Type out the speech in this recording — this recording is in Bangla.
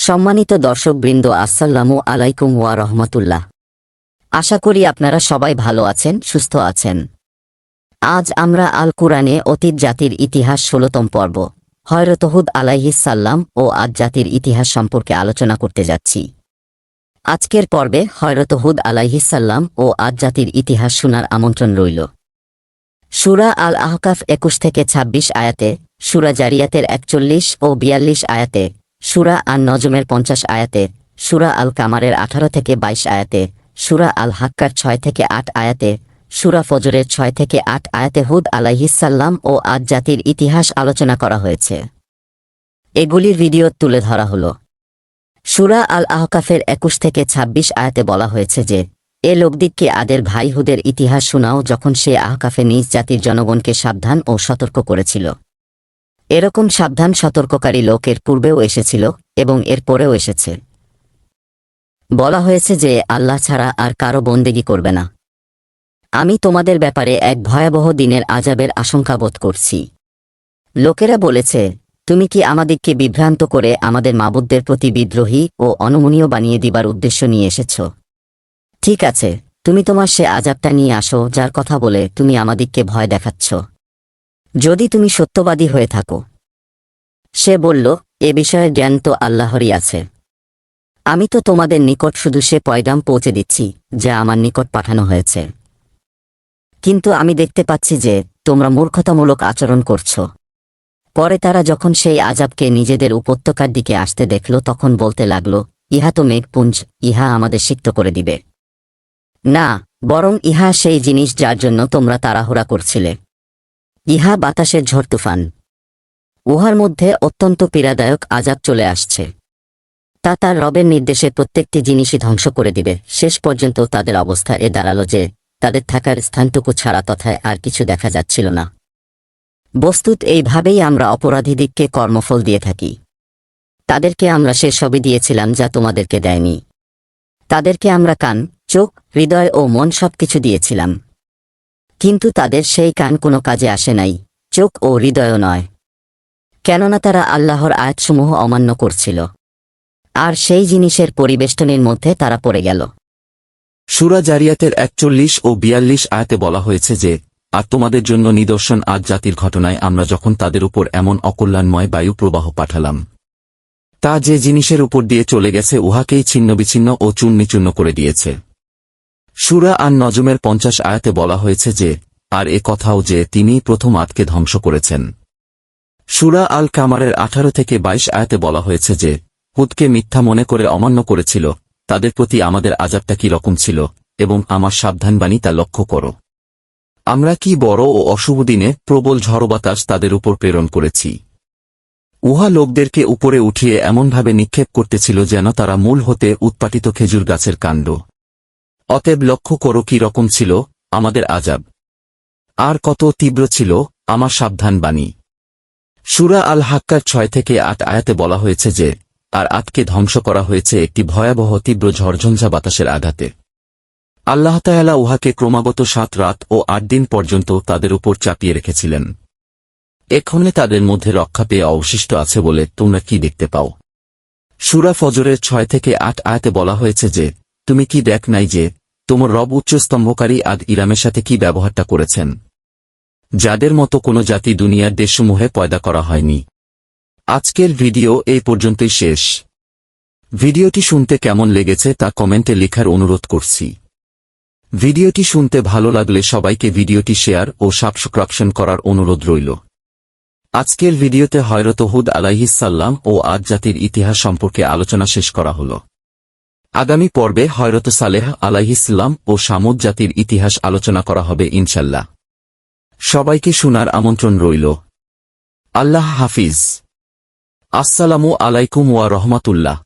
সম্মানিত দর্শকবৃন্দ, আসসালামু আলাইকুম ওয়া রহমাতুল্লাহ। আশা করি আপনারা সবাই ভালো আছেন, সুস্থ আছেন। আজ আমরা আল কুরআনে অতীত জাতির ইতিহাস ১৬তম পর্ব হযরত হুদ আলাইহিস সালাম ও আদ জাতির ইতিহাস সম্পর্কে আলোচনা করতে যাচ্ছি। আজকের পর্বে হযরত হুদ আলাইহিস সালাম ও আদ জাতির ইতিহাস শোনার আমন্ত্রণ রইল। সূরা আল আহকাফ ২১ থেকে ২৬ আয়াতে, সূরা জারিয়াতের ৪১ ও ৪২ আয়াতে, সূরা আন নজমের ৫০ আয়াতে, সূরা আল কামারের ১৮ থেকে ২২ আয়াতে, সূরা আল হাক্কার ৬ থেকে ৮ আয়াতে, সূরা ফজরের ৬ থেকে ৮ আয়াতে হুদ আলাইহিস সালাম ও আদ জাতির ইতিহাস আলোচনা করা হয়েছে। এগুলির ভিডিও তুলে ধরা হল। সূরা আল আহকাফের ২১ থেকে ২৬ আয়াতে বলা হয়েছে যে, এ লোকদিগকে আদের ভাই হুদের ইতিহাস শোনাও, যখন সে আহকাফে নিজ জাতির জনগণকে সাবধান ও সতর্ক করেছিল। এরকম সাবধান সতর্ককারী লোক এর পূর্বেও এসেছিল এবং এর পরেও এসেছে। বলা হয়েছে যে আল্লাহ ছাড়া আর কারো বন্দেগী করবে না। আমি তোমাদের ব্যাপারে এক ভয়াবহ দিনের আযাবের আশঙ্কা বোধ করছি। লোকেরা বলেছে, তুমি কি আমাদিগকে বিভ্রান্ত করে আমাদের মাবুদদের প্রতি বিদ্রোহী ও অনমনীয় বানিয়ে দিবার উদ্দেশ্য নিয়ে এসেছ? ঠিক আছে, তুমি তোমার সে আযাবটা নিয়ে আসো, যার কথা বলে তুমি আমাদিগকে ভয় দেখাচ্ছ, যদি তুমি সত্যবাদী হয়ে থাকো। সে বলল, এ বিষয়ে জ্ঞান তো আল্লাহরই আছে। আমি তো তোমাদের নিকট শুধু সে পয়গাম পৌঁছে দিচ্ছি যা আমার নিকট পাঠানো হয়েছে। কিন্তু আমি দেখতে পাচ্ছি যে তোমরা মূর্খতামূলক আচরণ করছ। পরে তারা যখন সেই আযাবকে নিজেদের উপত্যকার দিকে আসতে দেখল, তখন বলতে লাগল, ইহা তো মেঘপুঞ্জ, ইহা আমাদের সিক্ত করে দিবে। না, বরং ইহা সেই জিনিস যার জন্য তোমরা তাড়াহুড়া করছিলে। ইহা বাতাসের ঝড় তুফান। উহার মধ্যে অত্যন্ত পীড়াদায়ক আযাব চলে আসছে। তা তার রবের নির্দেশে প্রত্যেকটি জিনিসই ধ্বংস করে দিবে। শেষ পর্যন্ত তাদের অবস্থা এ দাঁড়ালো যে তাদের থাকার স্থানটুকু ছাড়া তথায় আর কিছু দেখা যাচ্ছিল না। বস্তুত এইভাবেই আমরা অপরাধীদিগকে কর্মফল দিয়ে থাকি। তাদেরকে আমরা সে সবই দিয়েছিলাম যা তোমাদেরকে দেয়নি। তাদেরকে আমরা কান, চোখ, হৃদয় ও মন সবকিছু দিয়েছিলাম। কিন্তু তাদের সেই কান কোনো কাজে আসে নাই, চোখ ও হৃদয়ও নয়, কেননা তারা আল্লাহর আয়াতসমূহ অমান্য করছিল। আর সেই জিনিসের পরিবেষ্টনের মধ্যে তারা পড়ে গেল। সূরা জারিয়াতের ৪১ ও ৪২ আয়াতে বলা হয়েছে যে, আর তোমাদের জন্য নিদর্শন আদ জাতির ঘটনায় আমরা যখন তাদের উপর এমন অকল্যাণময় বায়ু প্রবাহ পাঠালাম, তা যে জিনিসের উপর দিয়ে চলে গেছে উহাকেই ছিন্নবিচ্ছিন্ন ও চূর্ণিচূর্ণ করে দিয়েছে। সূরা আন নজমের ৫০ আয়াতে বলা হয়েছে যে, আর এ কথাও যে তিনিই প্রথম আদকে ধ্বংস করেছেন। সূরা আল কামারের ১৮ থেকে ২২ আয়াতে বলা হয়েছে যে, হুদকে মিথ্যা মনে করে অমান্য করেছিল, তাদের প্রতি আমাদের আযাবটা কি রকম ছিল এবং আমার সাবধানবাণী তা লক্ষ্য করো। আমরা কি বড় ও অশুভ দিনে প্রবল ঝড়বাতাস তাদের উপর প্রেরণ করেছি। উহা লোকদেরকে উপরে উঠিয়ে এমনভাবে নিক্ষেপ করতেছিল যেন তারা মূল হতে উৎপাটিত খেজুর গাছের কাণ্ড। অতএব লক্ষ্য করো কি রকম ছিল আমাদের আযাব, আর কত তীব্র ছিল আমার সাবধানবাণী। সূরা আল হাক্কার ৬ থেকে ৮ আয়াতে বলা হয়েছে যে, আর আদকে ধ্বংস করা হয়েছে একটি ভয়াবহ তীব্র ঝড়ঝঞ্ঝা বাতাসের আঘাতে। আল্লাহ তাআলা উহাকে ক্রমাগত ৭ রাত ও ৮ দিন পর্যন্ত তাদের উপর চাপিয়ে রেখেছিলেন। এক্ষণে তাদের মধ্যে রক্ষা পেয়ে অবশিষ্ট আছে বলে তোমরা কি দেখতে পাও? সূরা ফজরের ৬ থেকে ৮ আয়াতে বলা হয়েছে যে, তুমি কি দেখ নাই যে তোমার রব উচ্চস্তম্ভকারী আদ ইরামের সাথে কি ব্যবহারটা করেছেন, যাদের মতো কোনো জাতি দুনিয়ার দেশসমূহে পয়দা করা হয়নি। আজকের ভিডিও এই পর্যন্তই শেষ। ভিডিওটি শুনতে কেমন লেগেছে তা কমেন্টে লেখার অনুরোধ করছি। ভিডিওটি শুনতে ভালো লাগলে সবাইকে ভিডিওটি শেয়ার ও সাবস্ক্রিপশন করার অনুরোধ রইল। আজকের ভিডিওতে হযরত হুদ আলাইহিস সালাম ও আদ জাতির ইতিহাস সম্পর্কে আলোচনা শেষ করা হল। আগামী পর্বে হযরত সালেহ আলাইহিস সালাম ও সামুদ জাতির ইতিহাস আলোচনা করা হবে ইনশাল্লাহ। সবাইকে শোনার আমন্ত্রণ রইল। আল্লাহ হাফিজ। আসসালামু আলাইকুম ওয়া রহমাতুল্লাহ।